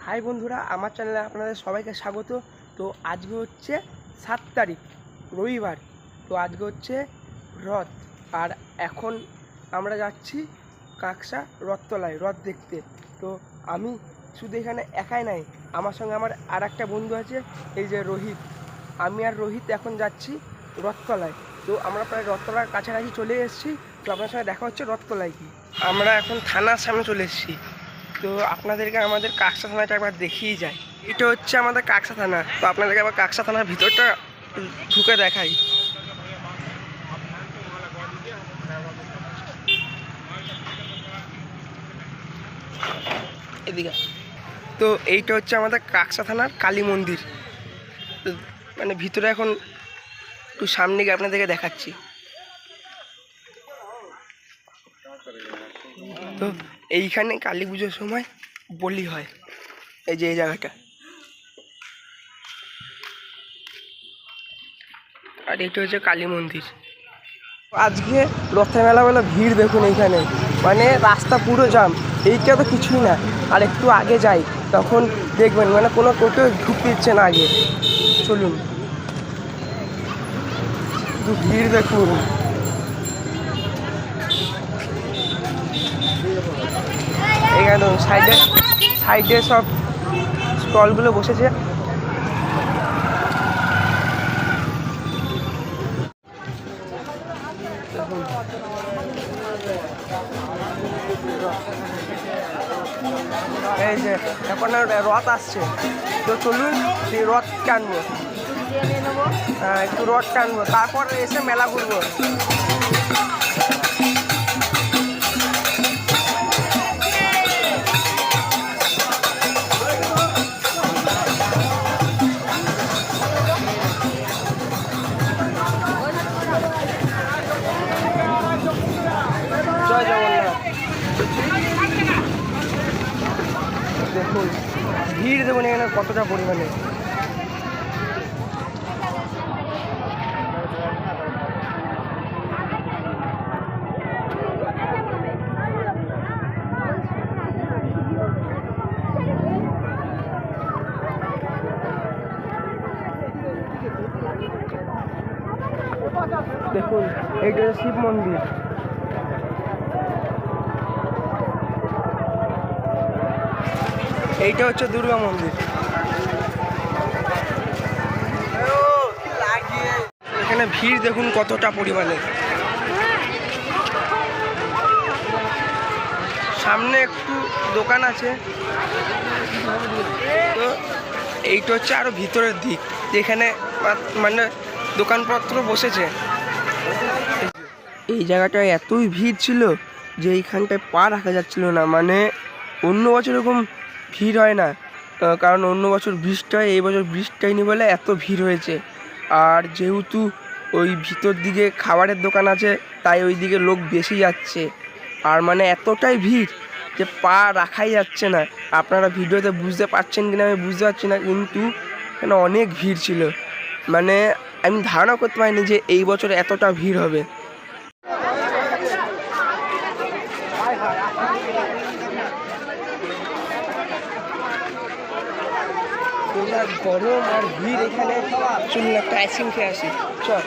High বন্ধুরা, আমার চ্যানেলে আপনাদের সবাইকে স্বাগত। তো আজকে হচ্ছে 7 তারিখ রবিবার। তো আজকে হচ্ছে রথ, আর এখন আমরা যাচ্ছি কাঁকসা রথতলায় রথ দেখতে। তো আমি শুধু এখানে একাই নাই, আমার সঙ্গে আমার আর একটা বন্ধু আছে, এই যে রোহিত। আমি আর রোহিত এখন যাচ্ছি রথতলায়। তো আমরা প্রায় রথতলার কাছাকাছি চলে এসেছি। তো আপনার সঙ্গে দেখা হচ্ছে রথতলায় কি। আমরা এখন থানার সামনে চলে এসেছি। তো আপনাদেরকে আমাদের কাকসা থানাটা একবার দেখিয়ে যায়। এটা হচ্ছে আমাদের কাকসা থানা। তো আপনাদেরকে আবার কাকসা থানার ভিতরটা ঢুকে দেখাই। এদিকে তো এইটা হচ্ছে আমাদের কাকসা থানার কালী মন্দির। তো মানে ভিতরে এখন একটু সামনে গিয়ে আপনাদেরকে দেখাচ্ছি। তো এইখানে কালী পুজোর সময় বলি হয়, এই যে এই জায়গাটা। আর এটা হচ্ছে কালী মন্দির। আজকে রথের মেলা বলে ভিড় দেখুন এইখানে, মানে রাস্তা পুরো জাম। এইটা তো কিছুই না, আর একটু আগে যাই তখন দেখবেন মানে কোনো টোটো ঢুকতে দিচ্ছে না আগে। চলুন, শুধু ভিড় দেখুন। এইখানে দেখুন সাইডে সাইডে সব স্টলগুলো বসেছে। এই যে এখন রথ আসছে, তো চলুন সেই রথ টানবো। হ্যাঁ, একটু রথ টানবো, তারপর এসে মেলা ঘুরবো। জয় জগন্নাথ। দেখুন ভিড় দেখুন এখানে কতটা পরিমাণে। দেখুন এইটা হচ্ছে শিব মন্দির। এইটা হচ্ছে দুর্গা মন্দির। এখানে ভিড় দেখুন কতটা পরিমাণে। সামনে একটু দোকান আছে। তো এইটা হচ্ছে আরো ভিতরের দিক, যেখানে মানে দোকানপত্র বসেছে। এই জায়গাটায় এতই ভিড় ছিল যে এইখানটায় পা রাখা যাচ্ছিল না। মানে অন্য বছর এরকম ভিড় হয় না, কারণ অন্য বছর বৃষ্টি হয়, এই বছর বৃষ্টি হয়নি বলে এত ভিড় হয়েছে। আর যেহেতু ওই ভিতর দিকে খাবারের দোকান আছে, তাই ওই দিকে লোক বেশি যাচ্ছে। আর মানে এতটাই ভিড় যে পা রাখাই যাচ্ছে না। আপনারা ভিডিওতে বুঝতে পারছেন কিনা আমি বুঝতে পারছি না, কিন্তু এখানে অনেক ভিড় ছিল। মানে আমি ধারণা করতে পারিনি যে এই বছর এতটা ভিড় হবে। গরম আর ভিড় এখানে, চলুন একটা আইসক্রিম খেয়ে আসি। চল।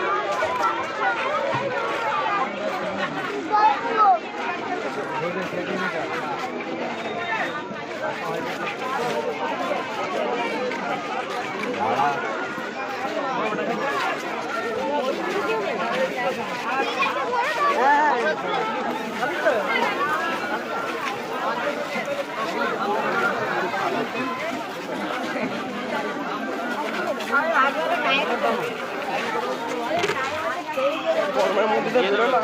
গরমের মধ্যে তো বেরো না।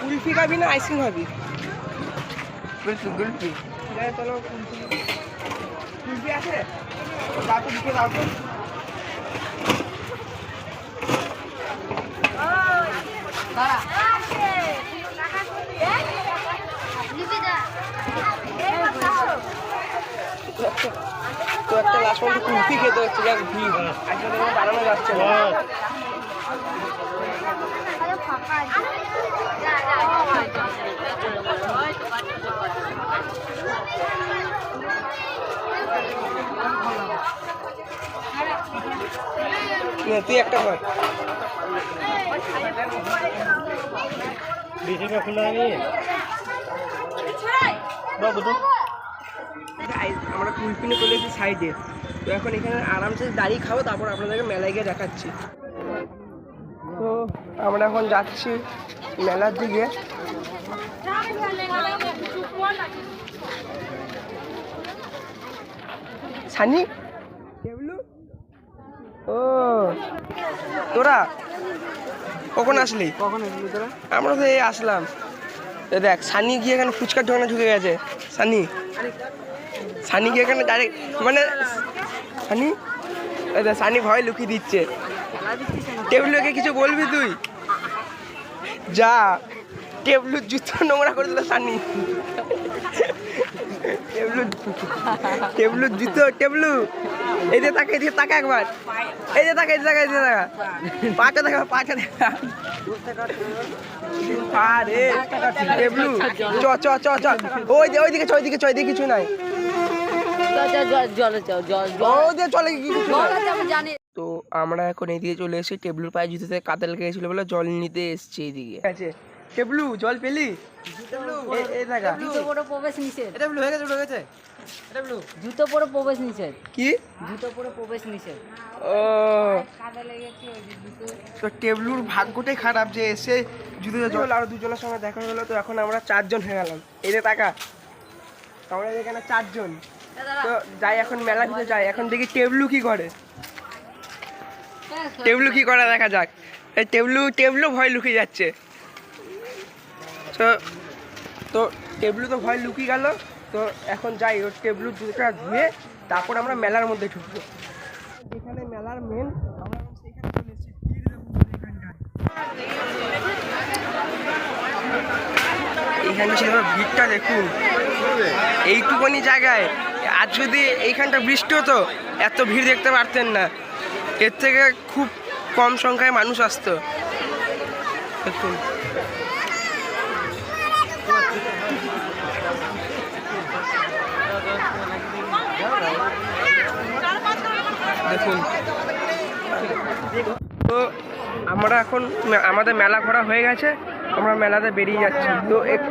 কুলফি খাবি না আইসক্রিম খাবি? কুলফি কুলফি চলো। কুলফি আছে, দাও তো, দিকে দাও তো। তো একটা লাস্ট পর্যন্ত কুলফি খেতে হচ্ছে, যাক ভিড় আসলে দাঁড়ানো যাচ্ছে না। তুই একটা কর। আমরা কুলপিনে চলে এসেছি সাইডে, তো এখন এখানে আরামসে দাঁড়িয়ে খাবো, তারপর আপনাদেরকে মেলায় গিয়ে দেখাচ্ছি। তো আমরা এখন যাচ্ছি মেলার দিকে। সানি ও তোরা কখন আসলি? তোরা? আমরা তো এই আসলাম। দেখ সানি গিয়ে এখানে ফুচকার দোকানে ঢুকে গেছে। সানি গিয়ে এখানে ডাইরেক্ট মানে সানি ভয় লুকিয়ে দিচ্ছে। টেবলুকে কিছু বলবি তুই? যা, টেবলুর জুতো নোংরা করে দিল সানি। টেবলুর জুতো, টেবলু এই যে তাকে, এদিকে তাকা একবার, এই যে তাকা, এই যে তাকা, এই যে তাকা, পাটা দেখা, পাটা দেখা। আরে টেবলু চ চ চ চ, ওইদিকে চ, ওইদিকে চ, এদিকে কিছু নাই। তো আমরা এখন এইদিকে চলে এসেছি, টেবলুর পায়ে জুতোতে কাদা লেগে গেছিল বলে জল নিতে এসছি এইদিকে। আছে টেবলু, জল পেলি? জুতো পরে প্রবেশ নিষেধ। জুতো পরে প্রবেশ নিষেধ। কি জুতো পরে প্রবেশ নিষেধ? ও, তো টেবলুর ভাগ্যটাই খারাপ যে এসে জুতো জল। আর দুজনের সঙ্গে দেখা হলো, তো এখন আমরা 4 জন হয়ে গেলাম। এই যে টাকা, আমরা এখানে 4 জন। তো যাই এখন মেলা ভিতরে যাই, এখন দেখি টেবলু কি করে। টেবলু কি করে দেখা যাক। এই টেবলু ভয় লুকিয়ে যাচ্ছে। তো টেবলু তো ভয় লুকিয়ে গেল। তো এখন যাই, ওর টেবলুর জুতোটা ধুয়ে তারপর আমরা মেলার মধ্যে ঢুকবো। এখানে মেলার মেন, আমরা সেখানে চলে এসেছি। এইখানটা ছিল ভিড়টা দেখুন, এইটুকুনি জায়গায়। আজ যদি এইখানটা বৃষ্টি হতো এত ভিড় দেখতে পারতেন না। এর থেকে খুব কম সংখ্যায় মানুষ আসতো। দেখুন দেখুন। তো আমরা এখন আমাদের মেলা ঘোরা হয়ে গেছে, আমরা মেলাতে বেরিয়ে যাচ্ছি। তো একটু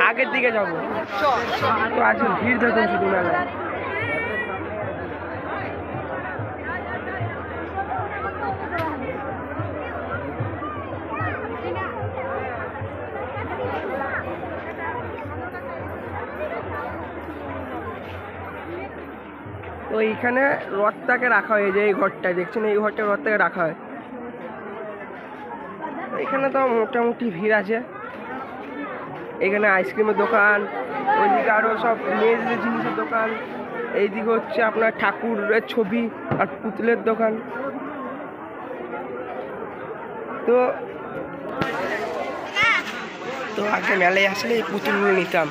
আগের দিকে যাব। তো আজকে ভিড় দেখুন শুধু মেলায়। তো এইখানে রথটাকে রাখা হয়, যে এই ঘরটায় দেখছেন, এই ঘরটায় রথটাকে রাখা হয়। এখানে তো মোটামুটি ভিড় আছে। এখানে আইসক্রিমের দোকান, ওইদিকে আরও সব মেয়েদের জিনিসের দোকান, এইদিকে হচ্ছে আপনার ঠাকুরের ছবি আর পুতুলের দোকান। তো আগে মেলায় আসলে এই পুতুলগুলো নিতাম।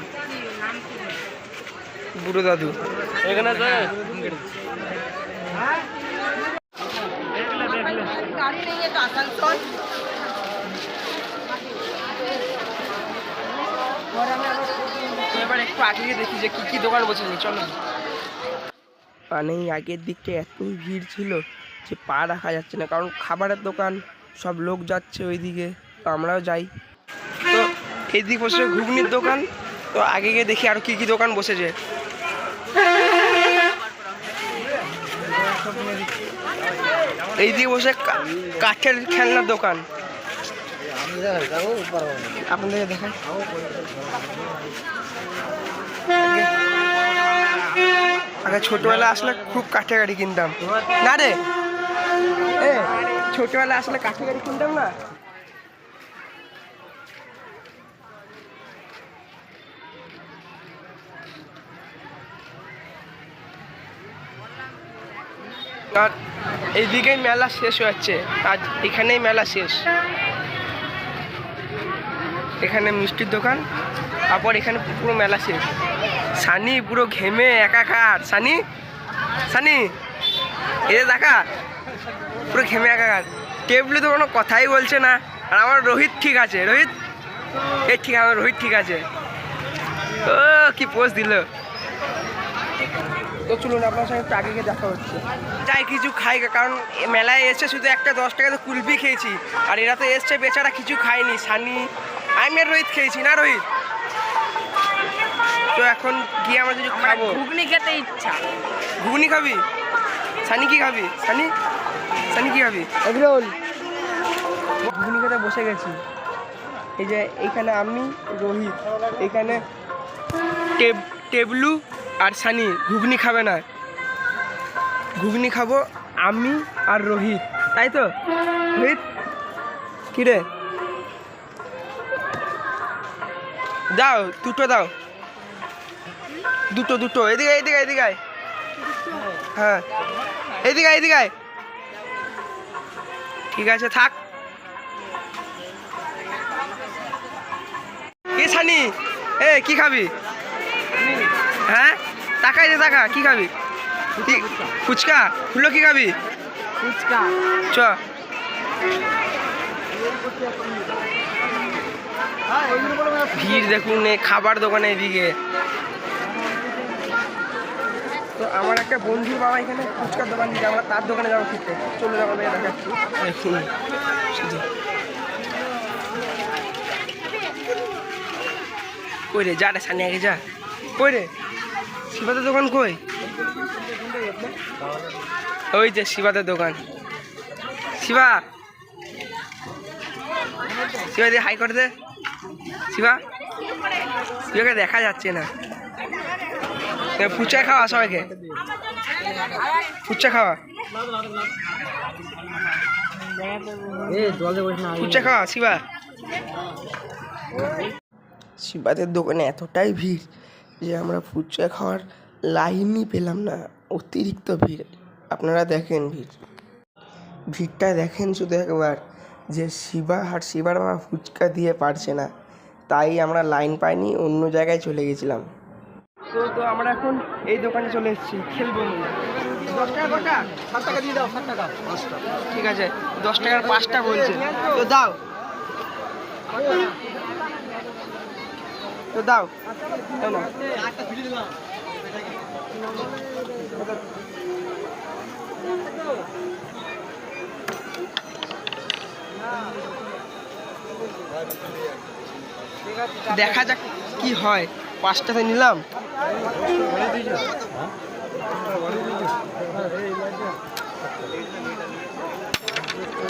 বুড়ো দাদু এখানে আছে। এবার একটু আগে দেখি যে কি দোকান বসেছে, চলো। মানে আগের দিকটা এতই ভিড় ছিল যে পা রাখা যাচ্ছে না, কারণ খাবারের দোকান সব লোক যাচ্ছে ওইদিকে, তো আমরাও যাই। তো এইদিকে বসে ঘুগনির দোকান। তো আগে গিয়ে দেখি আরো কি দোকান বসেছে। এইদিকে বসে কাঠের খেলনার দোকান, আপনাদেরকে দেখাই। আগে ছোটবেলা আসলে খুব কাঠের গাড়ি কিনতাম না রে, ছোটবেলা আসলে কাঠের গাড়ি কিনতাম না। আর এইদিকেই মেলা শেষ হচ্ছে, আজ এখানেই মেলা শেষ। এখানে মিষ্টির দোকান, তারপর এখানে পুরো মেলা শেষ। সানি পুরো ঘেমে একাকার। সানি সানি এই যে দেখা পুরো ঘেমে একাকার। টেবলু তো কোনো কথাই বলছে না, আর আমার রোহিত ঠিক আছে। রোহিত এই ঠিক, আমার রোহিত ঠিক আছে। ও কি পোজ দিল। তো চলুন আপনার সঙ্গে একটু আগে গিয়ে দেখা হচ্ছে। যাই কিছু খাই, কারণ মেলায় এসছে শুধু একটা 10 টাকাতে কুলফি খেয়েছি, আর এরা তো এসছে বেচারা কিছু খায়নি। সানি আমি আর রোহিত খেয়েছি না রোহিত। তো এখন গিয়ে আমরা কিছু খাবো। ঘুগনি খেতে ইচ্ছা। ঘুগনি খাবি? সানি কি খাবি? সানি সানি কি খাবি? এগরোল। ঘুগনি খেতে বসে গেছি। এই যে এইখানে আমি, রোহিত, এইখানে টেবলু আর সানি। ঘুগনি খাবে না, ঘুগনি খাবো আমি আর রোহিত, তাই তো? রোহিত কিরে দাও, দুটো দাও, দুটো দুটো। এদিকে এদিকে এদিকে আয়। হ্যাঁ এদিকে এদিকে আয়। ঠিক আছে থাক। এ সানি এ কি খাবি? হ্যাঁ তাকাই দে, তাকা। কি খাবি? ফুচকা। ফুলো কি খাবি? ফুচকা। চ ভিড় দেখুন এই খাবার দোকানে এদিকে। তো আমার একটা বন্ধুর বাবা এখানে ফুচকার দোকান দিচ্ছে, আমরা তার দোকানে যাবো খেতে। চলুন আমাদের দেখাচ্ছি। দেখুন শুধু কই রে, যা রে সানি আগে যা। কই রে শিবাদের দোকান কই? ওই যে শিবাদের দোকান। শিবা, শিবা দিয়ে হাই করে দে। শিবা, শিবাকে দেখা যাচ্ছে না। ফুচকা খাওয়া সবাইকে, ফুচকা খাওয়া, ফুচকা খাওয়া। শিবা, শিবাদের দোকানে এতটাই ভিড় যে আমরা ফুচকা খাওয়ার লাইনই পেলাম না, অতিরিক্ত ভিড়। আপনারা দেখেন ভিড়টা দেখেন শুধু একবার, যে শিবা আর শিবার বাবা ফুচকা দিয়ে পারছে না, তাই আমরা লাইন পাইনি, অন্য জায়গায় চলে গেছিলাম। তো আমরা এখন এই দোকানে চলে এসেছি, খেলবো। 10 টাকা কটা? 7 টাকা দিয়ে দাও। 7 টাকা 5টা। ঠিক আছে 10 টাকার 5টা বলছে, তো দাও, তো দাও। তাই না দেখা যাক কি হয়। 5টাতে নিলাম।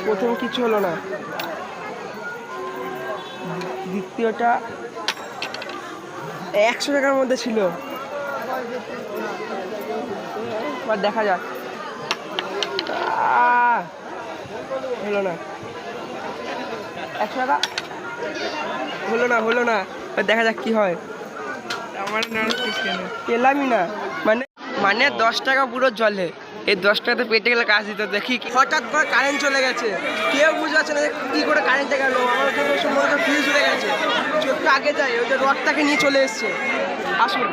প্রথম কিছু হলো না, দ্বিতীয়টা 100 টাকার মধ্যে ছিল। এবার দেখা যাক। হলো না, 100 টাকা হলো না। দেখা যাক কি হয়। আমার পেলামই না, মানে 10 টাকা পুরো জলে। এই 10 টাকাতে পেটে গেলে কাজ দিত। দেখি হঠাৎ করে কারেন্ট চলে গেছে, কেউ বুঝতে পারছে না কি করে কারেন্টে গেল। আমার জন্য সম্ভবত ফিউজ উড়ে গেছে। একটু আগে যাই, ওই যে রডটাকে নিয়ে চলে এসছে। আসুন।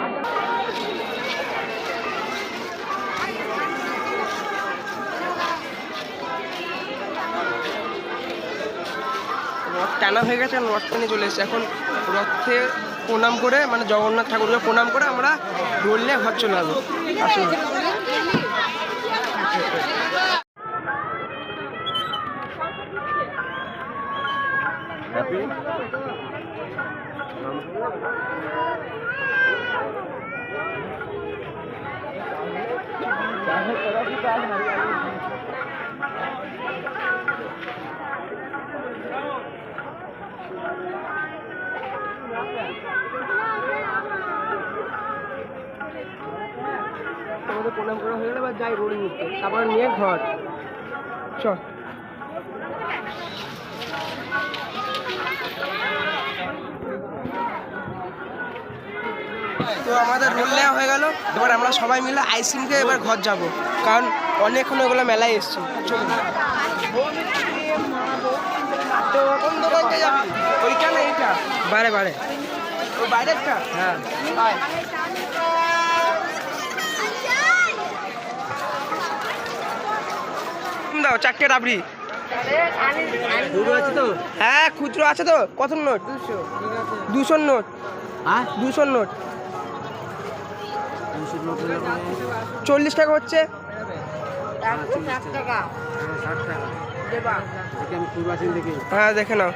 রথ টানা হয়ে গেছে, রথটা নিয়ে চলে এসছে। এখন রথে প্রণাম করে, মানে জগন্নাথ ঠাকুরকে প্রণাম করে আমরা রোললে ঘর চলে যাবো। আসুন। তোমাদের প্রণাম করা হয়ে গেলে এবার যাই রোল নিতে, তারপর নিয়ে ঘর চ। তো আমাদের রোল নেওয়া হয়ে গেল। এবার আমরা সবাই মিলে আইসক্রিম খেয়ে এবার ঘর যাব, কারণ অনেকক্ষণ ওগুলো মেলায় এসছি। চলুন। তো কোন দোকানটা যাবি? ওইটা না এইটা? বারে ওই বাইরেরটা? হ্যাঁ। দাও, 4টে রাবড়ি। হ্যাঁ খুচরো আছে তো। কত নোট? 200 নোট। 200 নোট 40 টাকা হচ্ছে। হ্যাঁ দেখে নাও।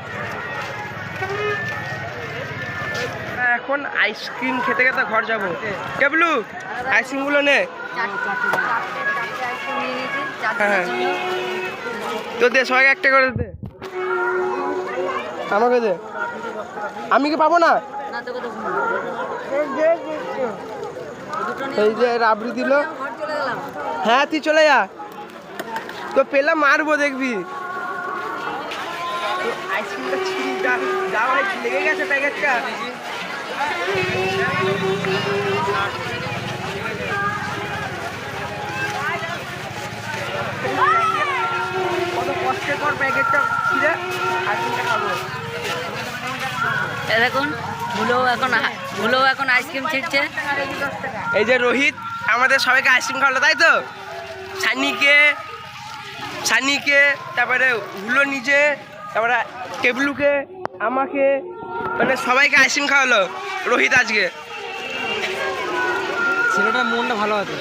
এখন আইসক্রিম খেতে খেতে ঘর যাবো। কেবলু আইসক্রিমগুলো নে। হ্যাঁ তো দে, সবাইকে একটা করে দে। আমাকে দে, আমি কি পাবো না? এই যে রাবড়ি দিল। হ্যাঁ তুই চলে যা, তো পেলাম মারবো দেখবি। তো আইসক্রিমটা ছিঁড়ি যা ভাই, লেগে গেছে প্যাকেটটা। কত কষ্টের পর প্যাকেটটা ছিঁড়ে আইসক্রিমটা খাবো। দেখুন ভুলো এখন আইসক্রিম ছিটছে। এই যে রোহিত আমাদের সবাইকে আইসক্রিম খাওয়ালো, তাই তো? সানিকে তারপরে হুলো নিজে, তারপরে কেবলুকে, আমাকে, মানে সবাইকে আইসক্রিম খাওয়ালো রোহিত আজকে। ছেলেটার মনটা ভালো আছে।